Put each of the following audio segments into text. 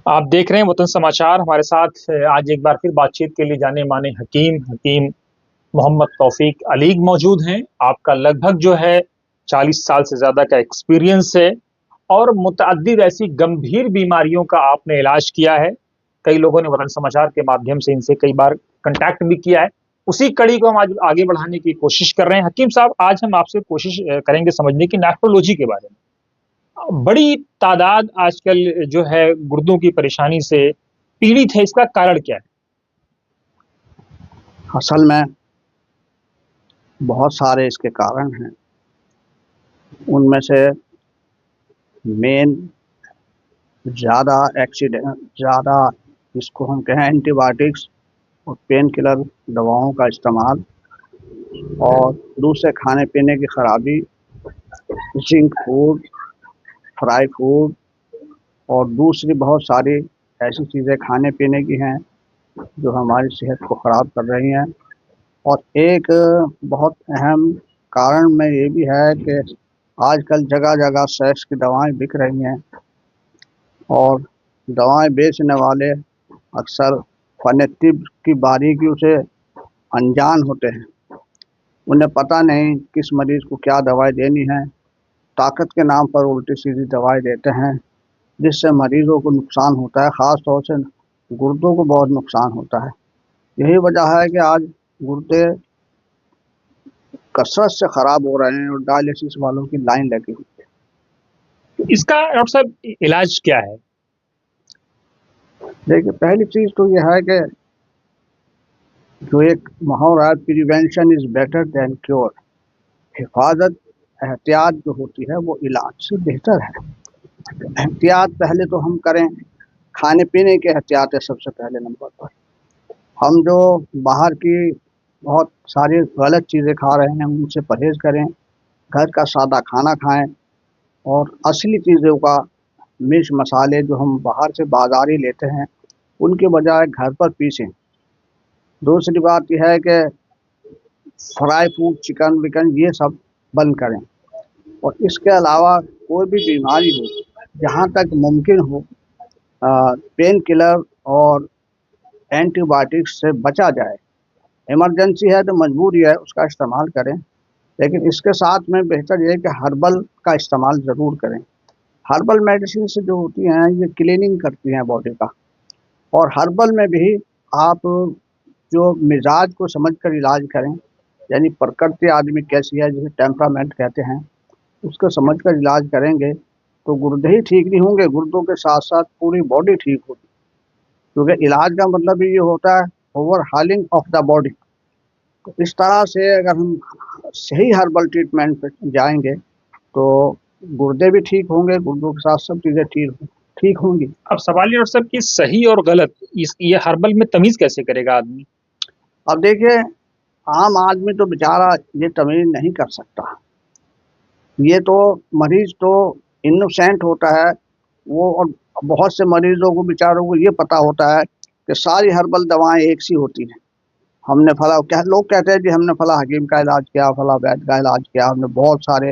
آپ دیکھ رہے ہیں وطن سماچار. ہمارے ساتھ آج ایک بار پھر بات چیت کے لیے جانے مانے حکیم محمد توفیق علیگ موجود ہیں. آپ کا لگ بھگ جو ہے 40 سال سے زیادہ کا ایکسپیرینس ہے اور متعدد ایسی گمبھیر بیماریوں کا آپ نے علاج کیا ہے. کئی لوگوں نے وطن سماچار کے مادھیم سے ان سے کئی بار کنٹیکٹ بھی کیا ہے. اسی کڑی کو ہم آج آگے بڑھانے کی کوشش کر رہے ہیں. حکیم صاحب، آج ہم آپ سے کوشش کریں گے سمجھنے کی نیفرولوجی کے بارے میں. بڑی تعداد آج کل جو ہے گردوں کی پریشانی سے پیڑت ہے. اس کا کارن کیا ہے؟ اصل میں بہت سارے اس کے کارن ہیں. ان میں سے مین زیادہ ایکسیڈنٹ، زیادہ جس کو ہم کہیں اینٹی بایوٹکس اور پین کلر دواؤں کا استعمال، اور دوسرے کھانے پینے کی خرابی، جنک فوڈ، فرائی فوڈ، اور دوسری بہت ساری ایسی چیزیں کھانے پینے کی ہیں جو ہماری صحت کو خراب کر رہی ہیں. اور ایک بہت اہم کارن میں یہ بھی ہے کہ آج کل جگہ جگہ سیکس کی دوائیں بک رہی ہیں، اور دوائیں بیچنے والے اکثر فن طب کی باریکیوں سے انجان ہوتے ہیں. انہیں پتہ نہیں کس مریض کو کیا دوائی دینی ہے. طاقت کے نام پر الٹی سیدھی دوائی دیتے ہیں جس سے مریضوں کو نقصان ہوتا ہے. خاص طور سے گردوں کو بہت نقصان ہوتا ہے. یہی وجہ ہے کہ آج گردے کثرت سے خراب ہو رہے ہیں اور ڈائلسس والوں کی لائن لگی ہوئی ہے. اس کا ڈاکٹر صاحب علاج کیا ہے؟ دیکھیے، پہلی چیز تو یہ ہے کہ جو ایک محاورہ ہے، prevention is better than cure. حفاظت، احتیاط جو ہوتی ہے وہ علاج سے بہتر ہے. احتیاط پہلے تو ہم کریں، کھانے پینے کے احتیاط ہے سب سے پہلے نمبر پر. ہم جو باہر کی بہت ساری غلط چیزیں کھا رہے ہیں ان سے پرہیز کریں. گھر کا سادہ کھانا کھائیں اور اصلی چیزوں کا مرچ مسالے جو ہم باہر سے بازاری لیتے ہیں ان کے بجائے گھر پر پیسیں. دوسری بات یہ ہے کہ فرائی فوڈ، چکن وکن، یہ سب بند کریں. اور اس کے علاوہ کوئی بھی بیماری ہو، جہاں تک ممکن ہو پین کلر اور اینٹی بایوٹکس سے بچا جائے. ایمرجنسی ہے تو مجبوری ہے اس کا استعمال کریں، لیکن اس کے ساتھ میں بہتر یہ ہے کہ ہربل کا استعمال ضرور کریں. ہربل میڈیسن سے جو ہوتی ہیں یہ کلیننگ کرتی ہیں باڈی کا. اور ہربل میں بھی آپ جو مزاج کو سمجھ کر علاج کریں، یعنی پرکرتی آدمی کیسی ہے جسے ٹیمپرامنٹ کہتے ہیں، اس کو سمجھ کر علاج کریں گے تو گردے ہی ٹھیک نہیں ہوں گے، گردوں کے ساتھ ساتھ پوری باڈی ٹھیک ہوگی. کیونکہ علاج کا مطلب ہی یہ ہوتا ہے over hauling of the body. تو اس طرح سے اگر ہم صحیح ہربل ٹریٹمنٹ پہ جائیں گے تو گردے بھی ٹھیک ہوں گے، گردوں کے ساتھ سب چیزیں ٹھیک ہوں گی. اب سوال یہ ڈاکٹر صاحب کہ صحیح اور غلط یہ ہربل میں تمیز کیسے کرے گا آدمی؟ اب دیکھیے، عام آدمی تو بیچارہ یہ تمیز نہیں کر سکتا. یہ تو مریض تو انوسینٹ ہوتا ہے وہ، اور بہت سے مریضوں کو بیچاروں کو یہ پتہ ہوتا ہے کہ ساری ہربل دوائیں ایک سی ہوتی ہیں. ہم نے لوگ کہتے ہیں جی ہم نے فلاں حکیم کا علاج کیا، فلاں وید کا علاج کیا، ہم نے بہت سارے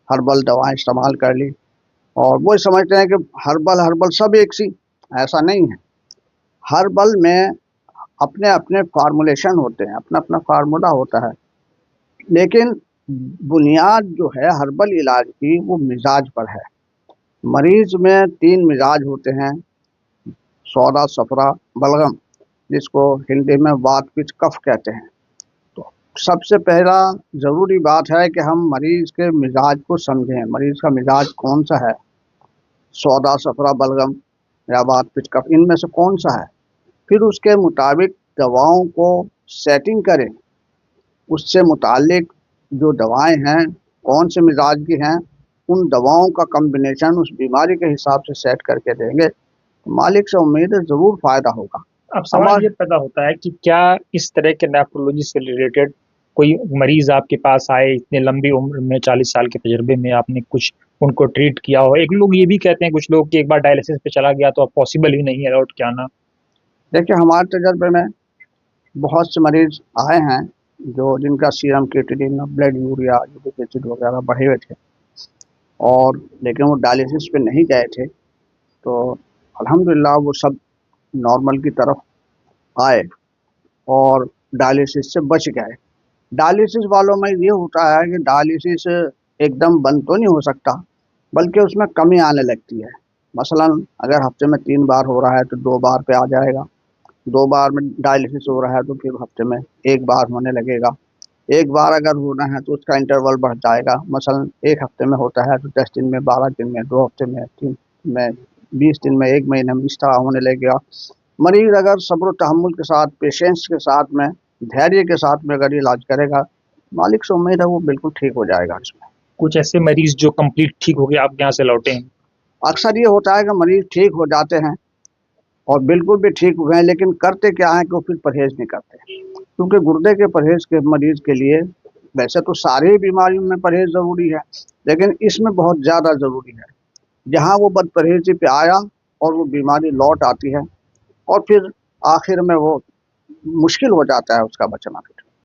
ہربل دوائیں استعمال کر لی، اور وہ سمجھتے ہیں کہ ہربل سب ایک سی. ایسا نہیں ہے. ہربل میں اپنے اپنے فارمولیشن ہوتے ہیں، اپنا اپنا فارمولا ہوتا ہے، لیکن بنیاد جو ہے ہربل علاج کی وہ مزاج پر ہے. مریض میں 3 مزاج ہوتے ہیں: سودا، صفرا، بلغم، جس کو ہندی میں وات پچ کف کہتے ہیں. تو سب سے پہلا ضروری بات ہے کہ ہم مریض کے مزاج کو سمجھیں. مریض کا مزاج کون سا ہے؟ سودا، صفرا، بلغم یا وات پچ کف، ان میں سے کون سا ہے؟ پھر اس کے مطابق دواؤں کو سیٹنگ کریں. اس سے متعلق جو دوائیں ہیں کون سے مزاج کی ہیں، ان دواؤں کا کمبینیشن اس بیماری کے حساب سے سیٹ کر کے دیں گے. مالک سے امید ہے ضرور فائدہ ہوگا. اب سوال یہ پیدا ہوتا ہے کہ کیا اس طرح کے نیفرولوجی سے ریلیٹڈ کوئی مریض آپ کے پاس آئے اتنے لمبی عمر میں، 40 سال کے تجربے میں، آپ نے کچھ ان کو ٹریٹ کیا ہو؟ ایک لوگ یہ بھی کہتے ہیں کچھ لوگ کہ ایک بار ڈائلسس پہ چلا گیا تو اب پاسبل ہی نہیں ہے لوٹ کے آنا. دیکھیے، ہمارے تجربے میں بہت سے مریض آئے ہیں جن کا serum creatinine, blood urea, uric acid وغیرہ بڑھے ہوئے تھے، اور لیکن وہ ڈائلسس پہ نہیں گئے تھے. تو الحمدللہ وہ سب نارمل کی طرف آئے اور ڈائلیسس سے بچ گئے۔ ڈائلیسس والوں میں یہ ہوتا ہے کہ ڈائلیسس ایک دم بند تو نہیں ہو سکتا، بلکہ اس میں کمی آنے لگتی ہے۔ مثلا اگر ہفتے میں 3 بار ہو رہا ہے تو 2 بار پہ آ جائے گا، 2 بار میں ڈائلیسس ہو رہا ہے تو پھر ہفتے میں 1 بار ہونے لگے گا، 1 بار اگر ہونا ہے تو اس کا انٹرول بڑھ جائے گا۔ مثلا 1 ہفتے میں ہوتا ہے تو 10 دن میں، 12 دن میں، 2 ہفتے میں، 3 میں، 20 دن میں، 1 مہینے میں، اس طرح ہونے لگے گا۔ مریض اگر صبر و تحمل کے ساتھ، پیشنس کے ساتھ میں، دھیریہ کے ساتھ میں اگر علاج کرے گا، مالک سے امید ہے وہ بالکل ٹھیک ہو جائے گا۔ اس میں کچھ ایسے مریض جو کمپلیٹ ٹھیک ہو گئے آپ کے یہاں سے لوٹے ہیں؟ اکثر یہ ہوتا ہے کہ مریض ٹھیک ہو جاتے ہیں اور بالکل بھی ٹھیک ہوئے ہیں، لیکن کرتے کیا ہیں کہ وہ پھر پرہیز نہیں کرتے، کیونکہ گردے کے پرہیز کے مریض کے لیے ویسے تو ساری بیماریوں میں پرہیز ضروری ہے، لیکن اس میں بہت زیادہ ضروری ہے۔ جہاں وہ بد پرہیزی پہ آیا اور وہ بیماری لوٹ آتی ہے اور پھر آخر میں وہ مشکل ہو جاتا ہے اس کا بچنا۔